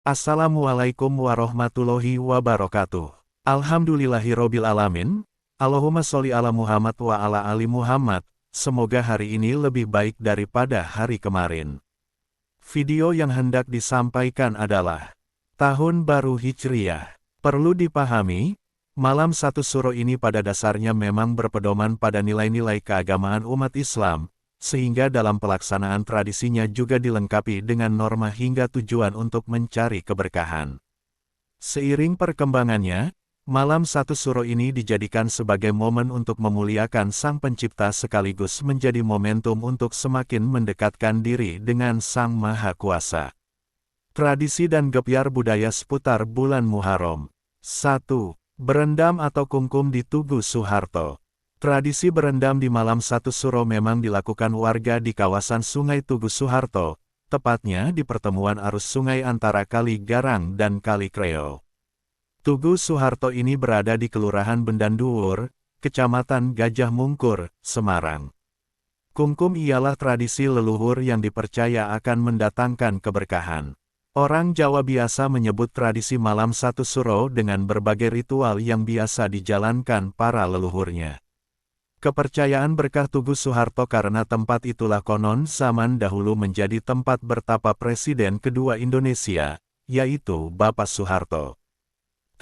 Assalamualaikum warahmatullahi wabarakatuh. Alhamdulillahirobbil alamin. Allahumma sholli ala Muhammad wa ala ali Muhammad. Semoga hari ini lebih baik daripada hari kemarin. Video yang hendak disampaikan adalah Tahun Baru Hijriyah. Perlu dipahami, malam 1 Syuro ini pada dasarnya memang berpedoman pada nilai-nilai keagamaan umat Islam, sehingga dalam pelaksanaan tradisinya juga dilengkapi dengan norma hingga tujuan untuk mencari keberkahan. Seiring perkembangannya, malam 1 Syuro ini dijadikan sebagai momen untuk memuliakan Sang Pencipta sekaligus menjadi momentum untuk semakin mendekatkan diri dengan Sang Maha Kuasa. Tradisi dan gebyar budaya seputar bulan Muharram. 1. Berendam atau kungkum di Tugu Suharto. Tradisi berendam di malam 1 Syuro memang dilakukan warga di kawasan Sungai Tugu Suharto, tepatnya di pertemuan arus sungai antara Kali Garang dan Kali Kreo. Tugu Suharto ini berada di Kelurahan Bendanduwur, Kecamatan Gajah Mungkur, Semarang. Kungkum ialah tradisi leluhur yang dipercaya akan mendatangkan keberkahan. Orang Jawa biasa menyebut tradisi malam 1 Syuro dengan berbagai ritual yang biasa dijalankan para leluhurnya. Kepercayaan berkah Tugu Suharto karena tempat itulah konon zaman dahulu menjadi tempat bertapa Presiden kedua Indonesia, yaitu Bapak Soeharto.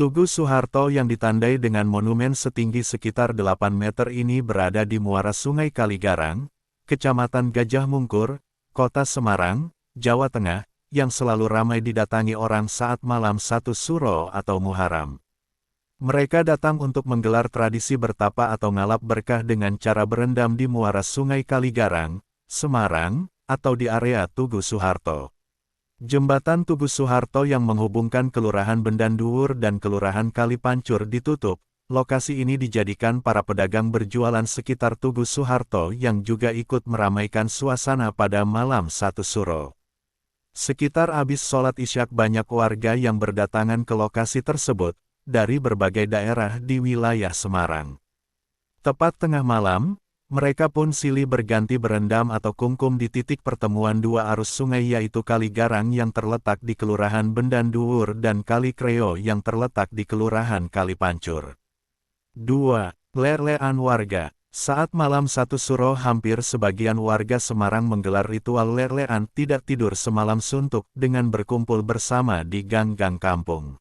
Tugu Suharto yang ditandai dengan monumen setinggi sekitar 8 meter ini berada di muara Sungai Kaligarang, Kecamatan Gajah Mungkur, Kota Semarang, Jawa Tengah, yang selalu ramai didatangi orang saat malam 1 Syuro atau Muharram. Mereka datang untuk menggelar tradisi bertapa atau ngalap berkah dengan cara berendam di muara Sungai Kaligarang, Semarang, atau di area Tugu Suharto. Jembatan Tugu Suharto yang menghubungkan Kelurahan Bendanduwur dan Kelurahan Kalipancur ditutup. Lokasi ini dijadikan para pedagang berjualan sekitar Tugu Suharto yang juga ikut meramaikan suasana pada malam 1 Syuro. Sekitar habis sholat Isya banyak warga yang berdatangan ke lokasi tersebut, dari berbagai daerah di wilayah Semarang. Tepat tengah malam, mereka pun silih berganti berendam atau kungkum di titik pertemuan dua arus sungai yaitu Kali Garang yang terletak di Kelurahan Bendanduwur dan Kali Kreo yang terletak di Kelurahan Kalipancur. 2. Lelean warga. Saat malam 1 Syuro hampir sebagian warga Semarang menggelar ritual lelean tidak tidur semalam suntuk dengan berkumpul bersama di gang-gang kampung.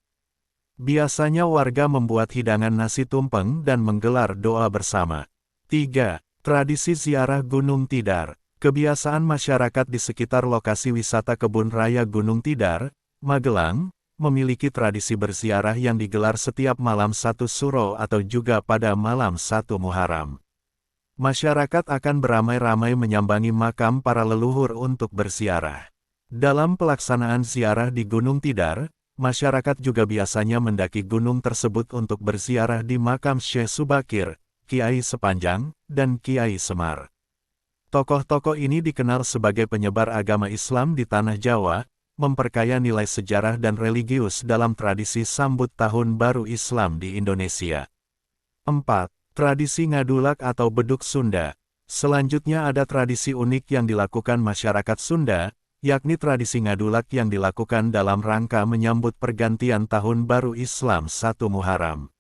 Biasanya warga membuat hidangan nasi tumpeng dan menggelar doa bersama. 3. Tradisi ziarah Gunung Tidar. Kebiasaan masyarakat di sekitar lokasi wisata Kebun Raya Gunung Tidar, Magelang, memiliki tradisi berziarah yang digelar setiap malam 1 Syuro atau juga pada malam 1 Muharram. Masyarakat akan beramai-ramai menyambangi makam para leluhur untuk berziarah. Dalam pelaksanaan ziarah di Gunung Tidar, masyarakat juga biasanya mendaki gunung tersebut untuk berziarah di makam Syekh Subakir, Kiai Sepanjang, dan Kiai Semar. Tokoh-tokoh ini dikenal sebagai penyebar agama Islam di Tanah Jawa, memperkaya nilai sejarah dan religius dalam tradisi sambut Tahun Baru Islam di Indonesia. 4. Tradisi ngadulak atau beduk Sunda. Selanjutnya ada tradisi unik yang dilakukan masyarakat Sunda, yakni tradisi ngadulak yang dilakukan dalam rangka menyambut pergantian Tahun Baru Islam 1 Muharram.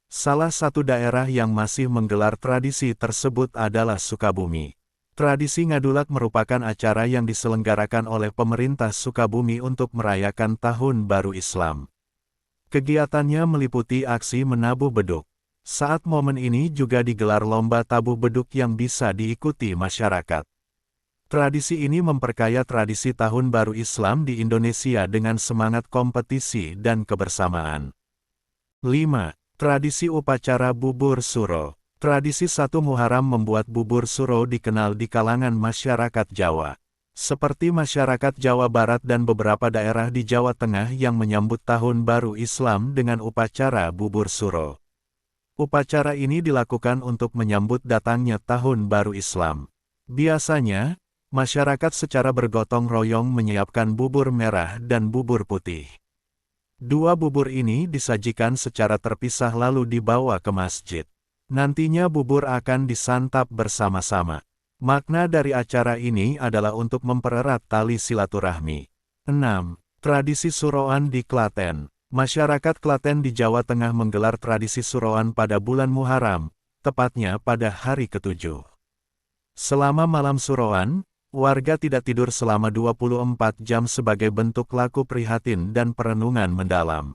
Salah satu daerah yang masih menggelar tradisi tersebut adalah Sukabumi. Tradisi ngadulak merupakan acara yang diselenggarakan oleh pemerintah Sukabumi untuk merayakan Tahun Baru Islam. Kegiatannya meliputi aksi menabuh beduk. Saat momen ini juga digelar lomba tabuh beduk yang bisa diikuti masyarakat. Tradisi ini memperkaya tradisi Tahun Baru Islam di Indonesia dengan semangat kompetisi dan kebersamaan. 5. Tradisi upacara bubur suro. Tradisi 1 Muharram membuat bubur suro dikenal di kalangan masyarakat Jawa. Seperti masyarakat Jawa Barat dan beberapa daerah di Jawa Tengah yang menyambut Tahun Baru Islam dengan upacara bubur suro. Upacara ini dilakukan untuk menyambut datangnya Tahun Baru Islam. Biasanya, masyarakat secara bergotong royong menyiapkan bubur merah dan bubur putih. Dua bubur ini disajikan secara terpisah lalu dibawa ke masjid. Nantinya bubur akan disantap bersama-sama. Makna dari acara ini adalah untuk mempererat tali silaturahmi. 6. Tradisi Suroan di Klaten. Masyarakat Klaten di Jawa Tengah menggelar tradisi Suroan pada bulan Muharram, tepatnya pada hari ke-7. Selama malam Suroan, warga tidak tidur selama 24 jam sebagai bentuk laku prihatin dan perenungan mendalam.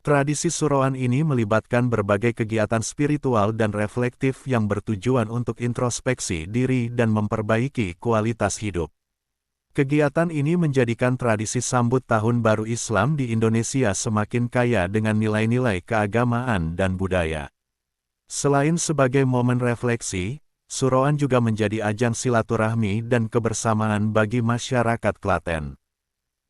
Tradisi Suroan ini melibatkan berbagai kegiatan spiritual dan reflektif yang bertujuan untuk introspeksi diri dan memperbaiki kualitas hidup. Kegiatan ini menjadikan tradisi sambut Tahun Baru Islam di Indonesia semakin kaya dengan nilai-nilai keagamaan dan budaya. Selain sebagai momen refleksi, Suroan juga menjadi ajang silaturahmi dan kebersamaan bagi masyarakat Klaten.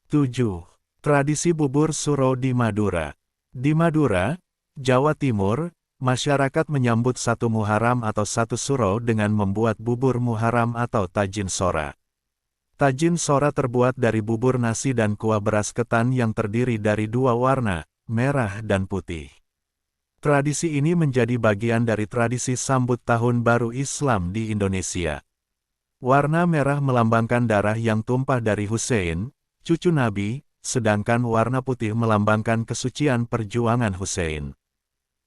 7. Tradisi bubur Suro di Madura. Di Madura, Jawa Timur, masyarakat menyambut 1 Muharram atau 1 Suro dengan membuat bubur Muharram atau tajin sora. Tajin sora terbuat dari bubur nasi dan kuah beras ketan yang terdiri dari 2 warna, merah dan putih. Tradisi ini menjadi bagian dari tradisi sambut Tahun Baru Islam di Indonesia. Warna merah melambangkan darah yang tumpah dari Hussein, cucu Nabi, sedangkan warna putih melambangkan kesucian perjuangan Hussein.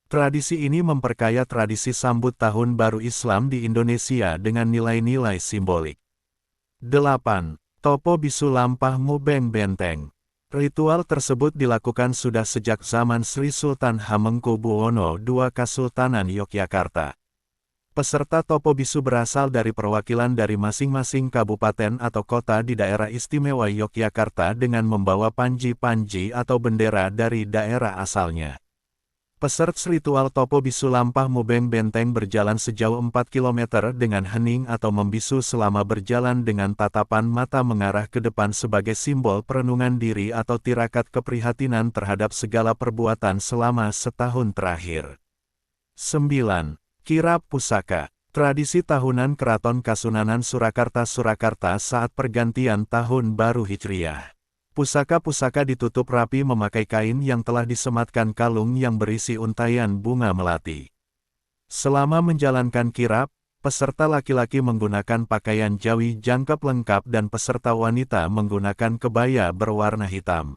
Tradisi ini memperkaya tradisi sambut Tahun Baru Islam di Indonesia dengan nilai-nilai simbolik. 8. Topo Bisu Lampah Mubeng Benteng. Ritual tersebut dilakukan sudah sejak zaman Sri Sultan Hamengkubuwono II Kasultanan Yogyakarta. Peserta Topo Bisu berasal dari perwakilan dari masing-masing kabupaten atau kota di daerah istimewa Yogyakarta dengan membawa panji-panji atau bendera dari daerah asalnya. Peserta ritual Topo Bisu Lampah Mubeng Benteng berjalan sejauh 4 km dengan hening atau membisu selama berjalan dengan tatapan mata mengarah ke depan sebagai simbol perenungan diri atau tirakat keprihatinan terhadap segala perbuatan selama setahun terakhir. 9. Kirap Pusaka. Tradisi tahunan Keraton Kasunanan Surakarta saat pergantian Tahun Baru Hijriah. Pusaka-pusaka ditutup rapi memakai kain yang telah disematkan kalung yang berisi untayan bunga melati. Selama menjalankan kirap, peserta laki-laki menggunakan pakaian Jawi jangkep lengkap dan peserta wanita menggunakan kebaya berwarna hitam.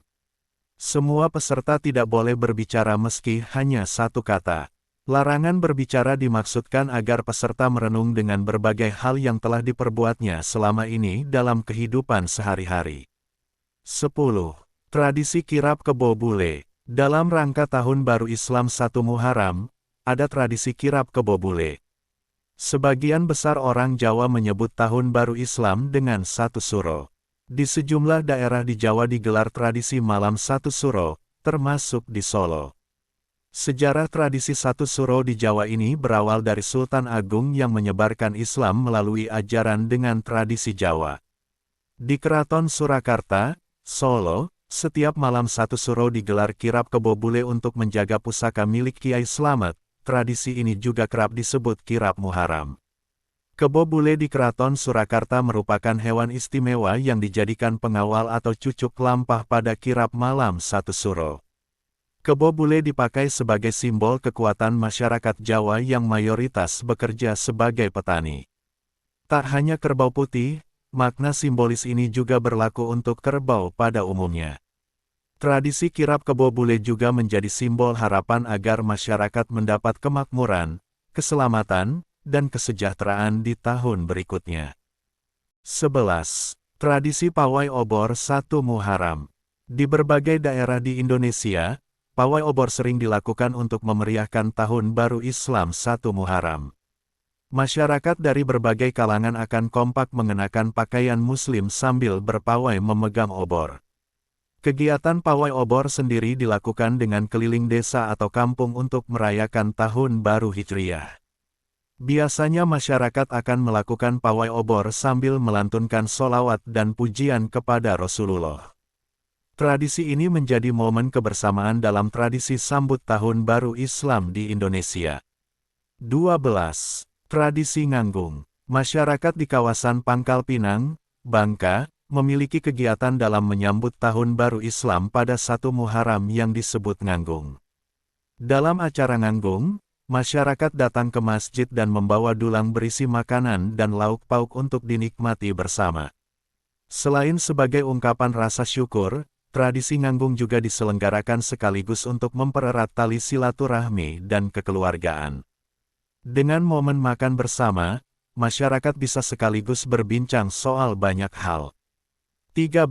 Semua peserta tidak boleh berbicara meski hanya 1 kata. Larangan berbicara dimaksudkan agar peserta merenung dengan berbagai hal yang telah diperbuatnya selama ini dalam kehidupan sehari-hari. 10. Tradisi Kirap Kebo Bule. Dalam rangka Tahun Baru Islam 1 Muharram, ada tradisi Kirap Kebo Bule. Sebagian besar orang Jawa menyebut Tahun Baru Islam dengan 1 Suro. Di sejumlah daerah di Jawa digelar tradisi malam 1 Suro, termasuk di Solo. Sejarah tradisi 1 Suro di Jawa ini berawal dari Sultan Agung yang menyebarkan Islam melalui ajaran dengan tradisi Jawa. Di Keraton Surakarta, Solo, setiap malam 1 Suro digelar kirap kebo bule untuk menjaga pusaka milik Kiai Slamet. Tradisi ini juga kerap disebut kirap Muharram. Kebo bule di Keraton Surakarta merupakan hewan istimewa yang dijadikan pengawal atau cucuk lampah pada kirap malam 1 Suro. Kebo bule dipakai sebagai simbol kekuatan masyarakat Jawa yang mayoritas bekerja sebagai petani. Tak hanya kerbau putih, makna simbolis ini juga berlaku untuk kerbau pada umumnya. Tradisi kirap kebo bule juga menjadi simbol harapan agar masyarakat mendapat kemakmuran, keselamatan, dan kesejahteraan di tahun berikutnya. 11. Tradisi Pawai Obor 1 Muharram. Di berbagai daerah di Indonesia, pawai obor sering dilakukan untuk memeriahkan Tahun Baru Islam 1 Muharram. Masyarakat dari berbagai kalangan akan kompak mengenakan pakaian muslim sambil berpawai memegang obor. Kegiatan pawai obor sendiri dilakukan dengan keliling desa atau kampung untuk merayakan Tahun Baru Hijriah. Biasanya masyarakat akan melakukan pawai obor sambil melantunkan sholawat dan pujian kepada Rasulullah. Tradisi ini menjadi momen kebersamaan dalam tradisi sambut Tahun Baru Islam di Indonesia. 12. Tradisi Nganggung. Masyarakat di kawasan Pangkal Pinang, Bangka, memiliki kegiatan dalam menyambut Tahun Baru Islam pada 1 Muharram yang disebut Nganggung. Dalam acara Nganggung, masyarakat datang ke masjid dan membawa dulang berisi makanan dan lauk pauk untuk dinikmati bersama. Selain sebagai ungkapan rasa syukur, tradisi nganggung juga diselenggarakan sekaligus untuk mempererat tali silaturahmi dan kekeluargaan. Dengan momen makan bersama, masyarakat bisa sekaligus berbincang soal banyak hal. 13.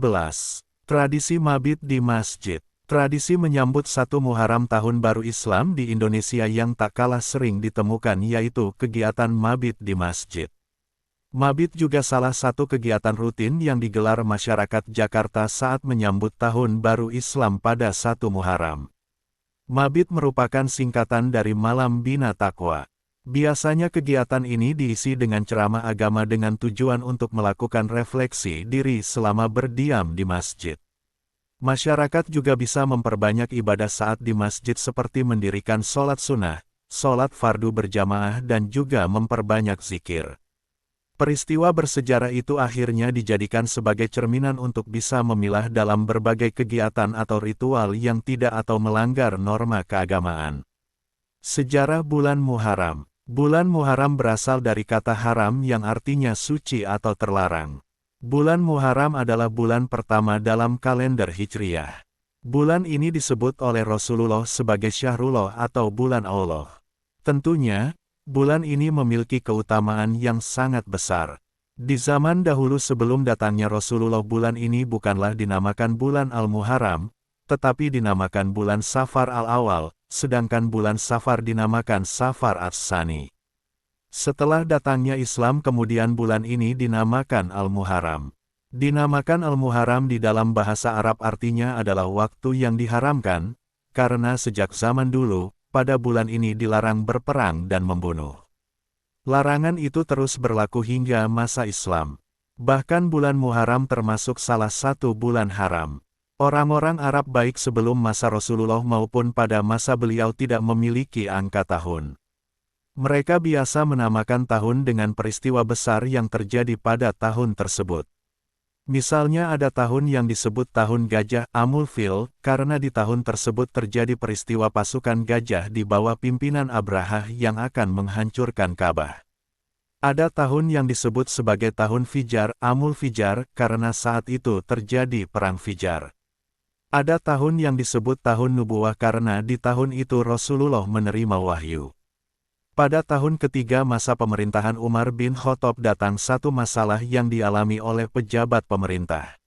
Tradisi mabit di masjid. Tradisi menyambut 1 Muharram Tahun Baru Islam di Indonesia yang tak kalah sering ditemukan yaitu kegiatan mabit di masjid. Mabit juga salah satu kegiatan rutin yang digelar masyarakat Jakarta saat menyambut Tahun Baru Islam pada 1 Muharram. Mabit merupakan singkatan dari Malam Bina Taqwa. Biasanya kegiatan ini diisi dengan ceramah agama dengan tujuan untuk melakukan refleksi diri selama berdiam di masjid. Masyarakat juga bisa memperbanyak ibadah saat di masjid seperti mendirikan sholat sunnah, sholat fardu berjamaah dan juga memperbanyak zikir. Peristiwa bersejarah itu akhirnya dijadikan sebagai cerminan untuk bisa memilah dalam berbagai kegiatan atau ritual yang tidak atau melanggar norma keagamaan. Sejarah bulan Muharram. Bulan Muharram berasal dari kata haram yang artinya suci atau terlarang. Bulan Muharram adalah bulan pertama dalam kalender Hijriyah. Bulan ini disebut oleh Rasulullah sebagai Syahrullah atau bulan Allah. Tentunya, bulan ini memiliki keutamaan yang sangat besar. Di zaman dahulu sebelum datangnya Rasulullah, bulan ini bukanlah dinamakan bulan Al-Muharram, tetapi dinamakan bulan Safar Al-Awal, sedangkan bulan Safar dinamakan Safar Ats-Tsani. Setelah datangnya Islam kemudian bulan ini dinamakan Al-Muharram. Dinamakan Al-Muharram di dalam bahasa Arab artinya adalah waktu yang diharamkan, karena sejak zaman dulu, pada bulan ini dilarang berperang dan membunuh. Larangan itu terus berlaku hingga masa Islam. Bahkan bulan Muharram termasuk salah satu bulan haram. Orang-orang Arab baik sebelum masa Rasulullah maupun pada masa beliau tidak memiliki angka tahun. Mereka biasa menamakan tahun dengan peristiwa besar yang terjadi pada tahun tersebut. Misalnya ada tahun yang disebut tahun gajah Amul Fil, karena di tahun tersebut terjadi peristiwa pasukan gajah di bawah pimpinan Abrahah yang akan menghancurkan Ka'bah. Ada tahun yang disebut sebagai tahun Fijar Amul Fijar, karena saat itu terjadi perang Fijar. Ada tahun yang disebut tahun Nubuwah karena di tahun itu Rasulullah menerima wahyu. Pada tahun ketiga masa pemerintahan Umar bin Khattab datang satu masalah yang dialami oleh pejabat pemerintah.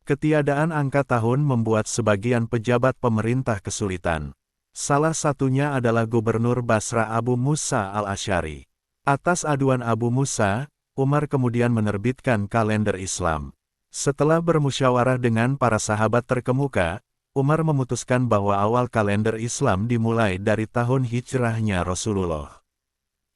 Ketiadaan angka tahun membuat sebagian pejabat pemerintah kesulitan. Salah satunya adalah Gubernur Basra Abu Musa al-Asy'ari. Atas aduan Abu Musa, Umar kemudian menerbitkan kalender Islam. Setelah bermusyawarah dengan para sahabat terkemuka, Umar memutuskan bahwa awal kalender Islam dimulai dari tahun hijrahnya Rasulullah.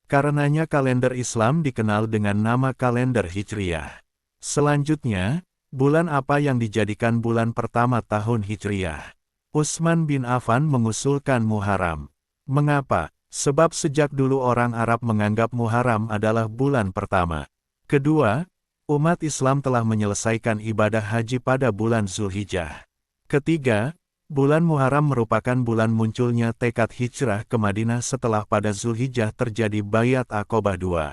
Karenanya kalender Islam dikenal dengan nama kalender Hijriyah. Selanjutnya, bulan apa yang dijadikan bulan pertama tahun Hijriyah? Utsman bin Affan mengusulkan Muharram. Mengapa? Sebab sejak dulu orang Arab menganggap Muharram adalah bulan pertama. Kedua, umat Islam telah menyelesaikan ibadah haji pada bulan Zulhijjah. Ketiga, bulan Muharram merupakan bulan munculnya tekad hijrah ke Madinah setelah pada Zulhijjah terjadi Bayat Aqobah II.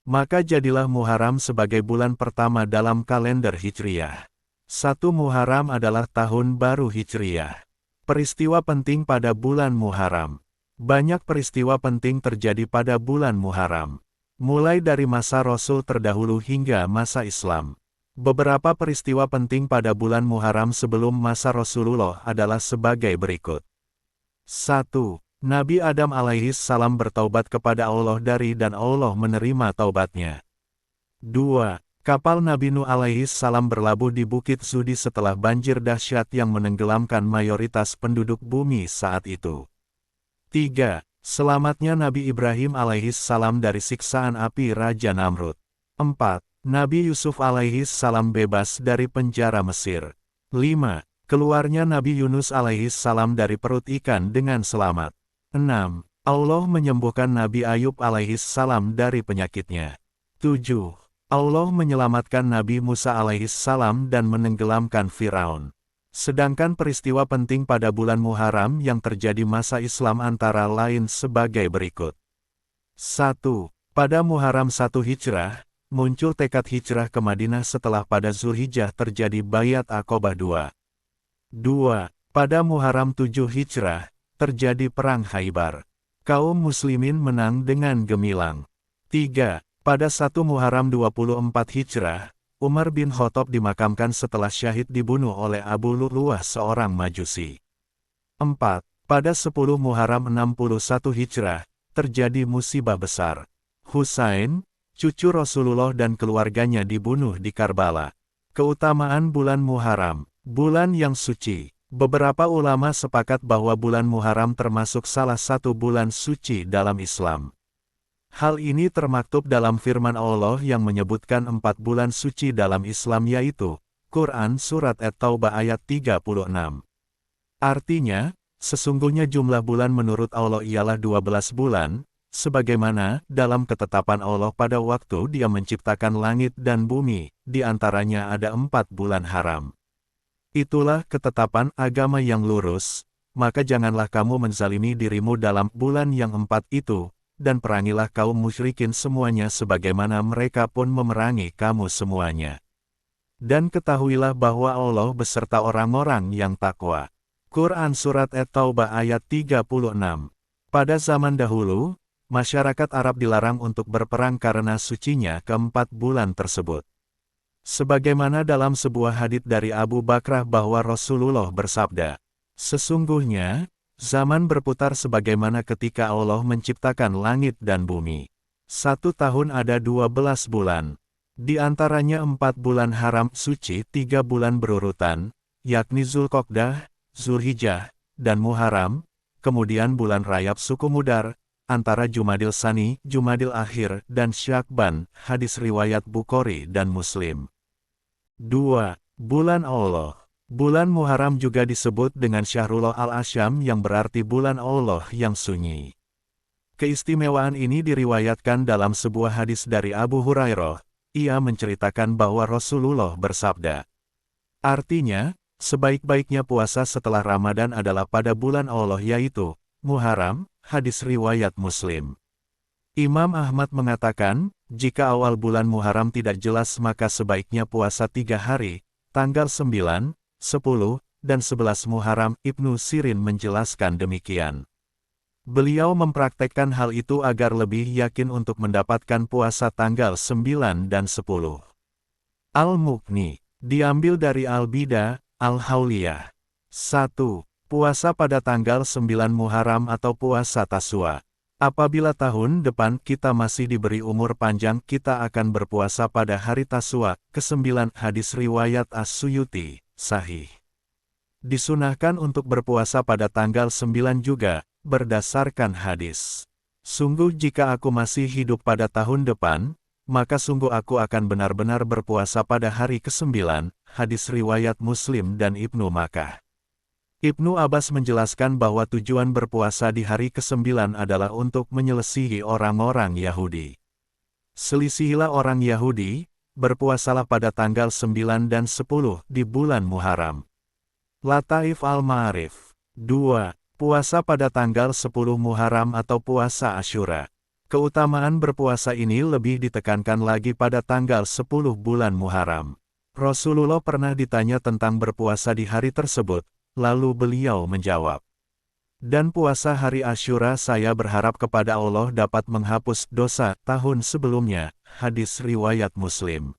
Maka jadilah Muharram sebagai bulan pertama dalam kalender Hijriyah. 1 Muharram adalah tahun baru Hijriyah. Peristiwa penting pada bulan Muharram. Banyak peristiwa penting terjadi pada bulan Muharram. Mulai dari masa Rasul terdahulu hingga masa Islam. Beberapa peristiwa penting pada bulan Muharram sebelum masa Rasulullah adalah sebagai berikut. 1. Nabi Adam alaihi salam bertaubat kepada Allah dan Allah menerima taubatnya. 2. Kapal Nabi Nuh alaihi salam berlabuh di Bukit Zudi setelah banjir dahsyat yang menenggelamkan mayoritas penduduk bumi saat itu. 3. Selamatnya Nabi Ibrahim alaihi salam dari siksaan api Raja Namrud. 4. Nabi Yusuf alaihi salam bebas dari penjara Mesir. 5. Keluarnya Nabi Yunus alaihi salam dari perut ikan dengan selamat. 6. Allah menyembuhkan Nabi Ayub alaihi salam dari penyakitnya. 7. Allah menyelamatkan Nabi Musa alaihi salam dan menenggelamkan Firaun. Sedangkan peristiwa penting pada bulan Muharram yang terjadi masa Islam antara lain sebagai berikut. 1. Pada Muharram 1 Hijrah, muncul tekad hijrah ke Madinah setelah pada Zulhijjah terjadi Bayat Aqobah II. 2. Pada Muharram 7 Hijrah, terjadi Perang Khaybar. Kaum muslimin menang dengan gemilang. 3. Pada 1 Muharram 24 Hijrah, Umar bin Khattab dimakamkan setelah syahid dibunuh oleh Abu Lu'lu'ah seorang Majusi. 4. Pada 10 Muharram 61 Hijrah, terjadi musibah besar. Husain, cucu Rasulullah dan keluarganya dibunuh di Karbala. Keutamaan bulan Muharram, bulan yang suci. Beberapa ulama sepakat bahwa bulan Muharram termasuk salah satu bulan suci dalam Islam. Hal ini termaktub dalam firman Allah yang menyebutkan 4 bulan suci dalam Islam yaitu, Quran Surat At-Taubah ayat 36. Artinya, sesungguhnya jumlah bulan menurut Allah ialah 12 bulan, sebagaimana dalam ketetapan Allah pada waktu Dia menciptakan langit dan bumi, di antaranya ada 4 bulan haram. Itulah ketetapan agama yang lurus, maka janganlah kamu menzalimi dirimu dalam bulan yang 4 itu, dan perangilah kaum musyrikin semuanya sebagaimana mereka pun memerangi kamu semuanya. Dan ketahuilah bahwa Allah beserta orang-orang yang takwa. Quran Surat At-Taubah ayat 36. Pada zaman dahulu, masyarakat Arab dilarang untuk berperang karena sucinya keempat bulan tersebut. Sebagaimana dalam sebuah hadits dari Abu Bakrah bahwa Rasulullah bersabda, "Sesungguhnya, zaman berputar sebagaimana ketika Allah menciptakan langit dan bumi. 1 tahun ada 12 bulan. Di antaranya 4 bulan haram suci 3 bulan berurutan, yakni Zulqa'dah, Zulhijjah, dan Muharram, kemudian bulan Rajab suku Mudar, antara Jumadil Tsani, Jumadil Akhir, dan Syakban, hadis riwayat Bukhari dan Muslim. 2. Bulan Allah. Bulan Muharram juga disebut dengan Syahrullah al-Asyam yang berarti bulan Allah yang sunyi. Keistimewaan ini diriwayatkan dalam sebuah hadis dari Abu Hurairah. Ia menceritakan bahwa Rasulullah bersabda, artinya, sebaik-baiknya puasa setelah Ramadan adalah pada bulan Allah yaitu Muharram, hadis riwayat Muslim. Imam Ahmad mengatakan, jika awal bulan Muharram tidak jelas maka sebaiknya puasa 3 hari, tanggal 9, 10, dan 11 Muharram. Ibnu Sirin menjelaskan demikian. Beliau mempraktekkan hal itu agar lebih yakin untuk mendapatkan puasa tanggal 9 dan 10. Al-Mughni, diambil dari Al-Bida, Al-Hauliyah. 1. Puasa pada tanggal 9 Muharram atau puasa Tasua. Apabila tahun depan kita masih diberi umur panjang kita akan berpuasa pada hari Tasua, ke-9 hadis riwayat As-Suyuti, sahih. Disunahkan untuk berpuasa pada tanggal 9 juga, berdasarkan hadis. Sungguh jika aku masih hidup pada tahun depan, maka sungguh aku akan benar-benar berpuasa pada hari ke-9, hadis riwayat Muslim dan Ibnu Makkah. Ibnu Abbas menjelaskan bahwa tujuan berpuasa di hari ke-9 adalah untuk menyelisihi orang-orang Yahudi. Selisihilah orang Yahudi, berpuasalah pada tanggal 9 dan 10 di bulan Muharram. Lataif Al-Ma'arif. 2. Puasa pada tanggal 10 Muharram atau puasa Asyura. Keutamaan berpuasa ini lebih ditekankan lagi pada tanggal 10 bulan Muharram. Rasulullah pernah ditanya tentang berpuasa di hari tersebut, lalu beliau menjawab, dan puasa hari Asyura saya berharap kepada Allah dapat menghapus dosa tahun sebelumnya, hadis riwayat Muslim.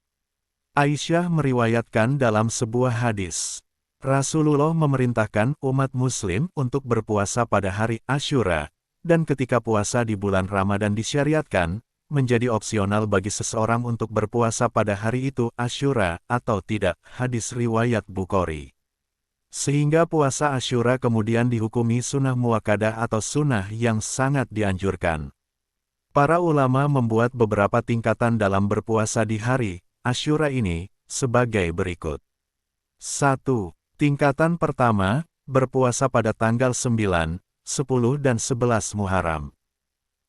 Aisyah meriwayatkan dalam sebuah hadis, Rasulullah memerintahkan umat Muslim untuk berpuasa pada hari Asyura, dan ketika puasa di bulan Ramadan disyariatkan, menjadi opsional bagi seseorang untuk berpuasa pada hari itu Asyura atau tidak, hadis riwayat Bukhari. Sehingga puasa Asyura kemudian dihukumi sunnah muakkadah atau sunnah yang sangat dianjurkan. Para ulama membuat beberapa tingkatan dalam berpuasa di hari Asyura ini, sebagai berikut. 1. Tingkatan pertama, berpuasa pada tanggal 9, 10 dan 11 Muharram.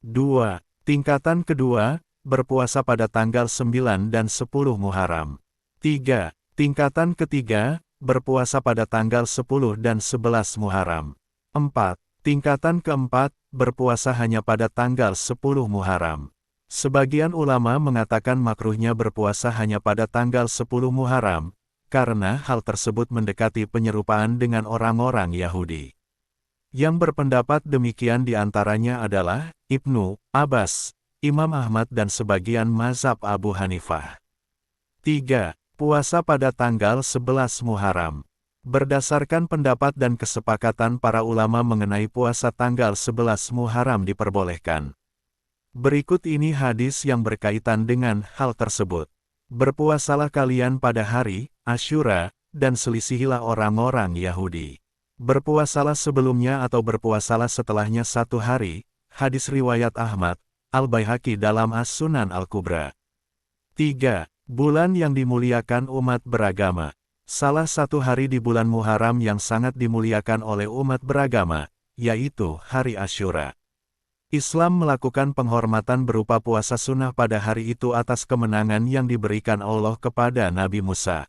2. Tingkatan kedua, berpuasa pada tanggal 9 dan 10 Muharram. 3. Tingkatan ketiga, berpuasa pada tanggal 10 dan 11 Muharram. 4. Tingkatan keempat, berpuasa hanya pada tanggal 10 Muharram. Sebagian ulama mengatakan makruhnya berpuasa hanya pada tanggal 10 Muharram, karena hal tersebut mendekati penyerupaan dengan orang-orang Yahudi. Yang berpendapat demikian diantaranya adalah Ibnu Abbas, Imam Ahmad dan sebagian mazhab Abu Hanifah. 3. Puasa pada tanggal 11 Muharram. Berdasarkan pendapat dan kesepakatan para ulama mengenai puasa tanggal 11 Muharram diperbolehkan. Berikut ini hadis yang berkaitan dengan hal tersebut. Berpuasalah kalian pada hari Asyura, dan selisihilah orang-orang Yahudi. Berpuasalah sebelumnya atau berpuasalah setelahnya 1 hari, hadis riwayat Ahmad, Al-Baihaqi dalam As-Sunan Al-Kubra. 3. Bulan yang dimuliakan umat beragama. Salah satu hari di bulan Muharram yang sangat dimuliakan oleh umat beragama, yaitu hari Asyura. Islam melakukan penghormatan berupa puasa sunnah pada hari itu atas kemenangan yang diberikan Allah kepada Nabi Musa.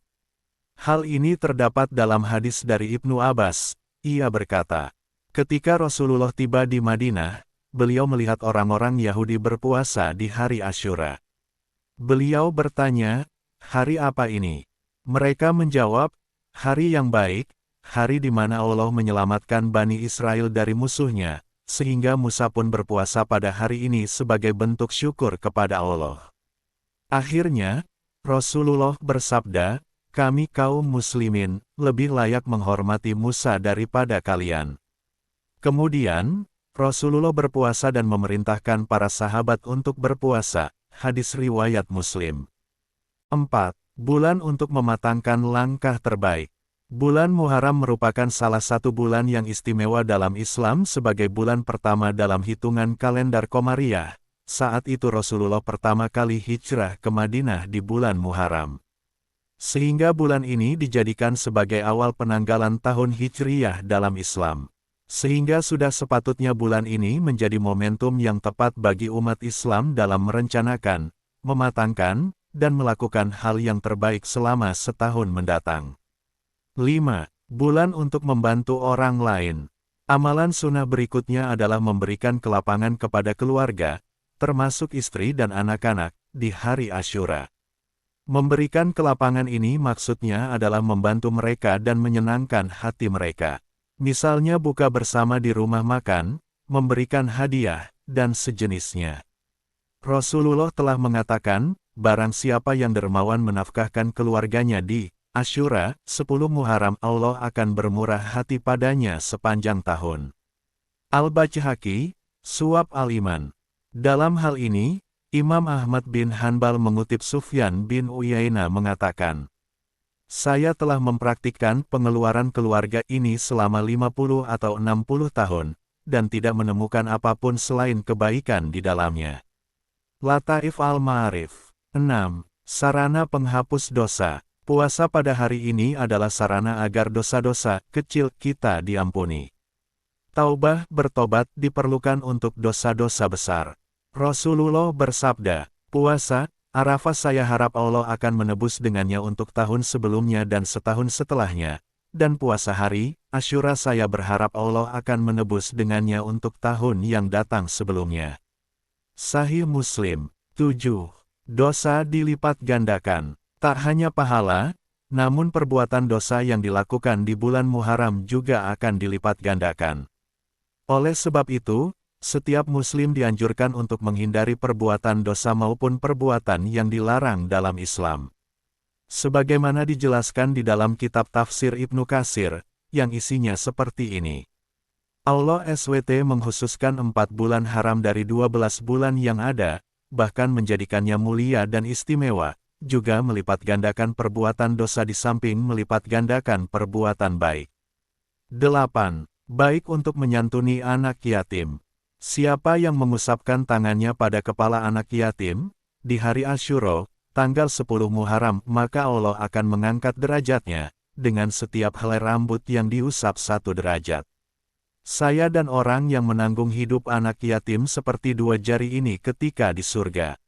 Hal ini terdapat dalam hadis dari Ibnu Abbas. Ia berkata, ketika Rasulullah tiba di Madinah, beliau melihat orang-orang Yahudi berpuasa di hari Asyura. Beliau bertanya, hari apa ini? Mereka menjawab, hari yang baik, hari di mana Allah menyelamatkan Bani Israel dari musuhnya, sehingga Musa pun berpuasa pada hari ini sebagai bentuk syukur kepada Allah. Akhirnya, Rasulullah bersabda, kami kaum muslimin, lebih layak menghormati Musa daripada kalian. Kemudian, Rasulullah berpuasa dan memerintahkan para sahabat untuk berpuasa, hadis riwayat Muslim. 4. Bulan untuk mematangkan langkah terbaik. Bulan Muharram merupakan salah satu bulan yang istimewa dalam Islam sebagai bulan pertama dalam hitungan kalender Qamariyah. Saat itu Rasulullah pertama kali hijrah ke Madinah di bulan Muharram. Sehingga bulan ini dijadikan sebagai awal penanggalan tahun Hijriyah dalam Islam. Sehingga sudah sepatutnya bulan ini menjadi momentum yang tepat bagi umat Islam dalam merencanakan, mematangkan, dan melakukan hal yang terbaik selama setahun mendatang. 5. Bulan untuk membantu orang lain. Amalan sunnah berikutnya adalah memberikan kelapangan kepada keluarga, termasuk istri dan anak-anak, di hari Asyura. Memberikan kelapangan ini maksudnya adalah membantu mereka dan menyenangkan hati mereka. Misalnya buka bersama di rumah makan, memberikan hadiah, dan sejenisnya. Rasulullah telah mengatakan, barang siapa yang dermawan menafkahkan keluarganya di Asyura, 10 Muharram, Allah akan bermurah hati padanya sepanjang tahun. Al-Baihaqi, Suwab Al-Iman. Dalam hal ini, Imam Ahmad bin Hanbal mengutip Sufyan bin Uyainah mengatakan, saya telah mempraktikkan pengeluaran keluarga ini selama 50 atau 60 tahun, dan tidak menemukan apapun selain kebaikan di dalamnya. Lataif Al-Ma'arif. 6. Sarana penghapus dosa. Puasa pada hari ini adalah sarana agar dosa-dosa kecil kita diampuni. Taubah bertobat diperlukan untuk dosa-dosa besar. Rasulullah bersabda, puasa Arafah saya harap Allah akan menebus dengannya untuk tahun sebelumnya dan setahun setelahnya, dan puasa hari Asyura saya berharap Allah akan menebus dengannya untuk tahun yang datang sebelumnya. Sahih Muslim. 7. Dosa dilipat gandakan. Tak hanya pahala, namun perbuatan dosa yang dilakukan di bulan Muharram juga akan dilipat gandakan. Oleh sebab itu, setiap muslim dianjurkan untuk menghindari perbuatan dosa maupun perbuatan yang dilarang dalam Islam. Sebagaimana dijelaskan di dalam kitab tafsir Ibnu Katsir, yang isinya seperti ini. Allah SWT mengkhususkan 4 bulan haram dari 12 bulan yang ada, bahkan menjadikannya mulia dan istimewa, juga melipat gandakan perbuatan dosa di samping melipat gandakan perbuatan baik. 8. Baik untuk menyantuni anak yatim. Siapa yang mengusapkan tangannya pada kepala anak yatim, di hari Asyura, tanggal 10 Muharram, maka Allah akan mengangkat derajatnya, dengan setiap helai rambut yang diusap 1 derajat. Saya dan orang yang menanggung hidup anak yatim seperti 2 jari ini ketika di surga.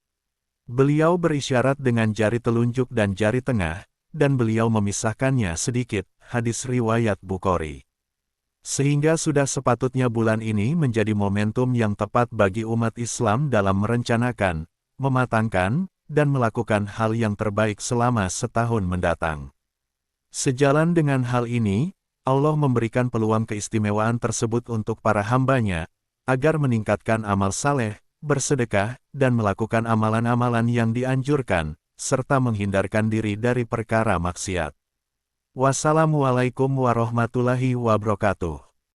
Beliau berisyarat dengan jari telunjuk dan jari tengah, dan beliau memisahkannya sedikit, hadis riwayat Bukhari. Sehingga sudah sepatutnya bulan ini menjadi momentum yang tepat bagi umat Islam dalam merencanakan, mematangkan, dan melakukan hal yang terbaik selama setahun mendatang. Sejalan dengan hal ini, Allah memberikan peluang keistimewaan tersebut untuk para hambanya, agar meningkatkan amal saleh, bersedekah, dan melakukan amalan-amalan yang dianjurkan, serta menghindarkan diri dari perkara maksiat. Wassalamualaikum warahmatullahi wabarakatuh.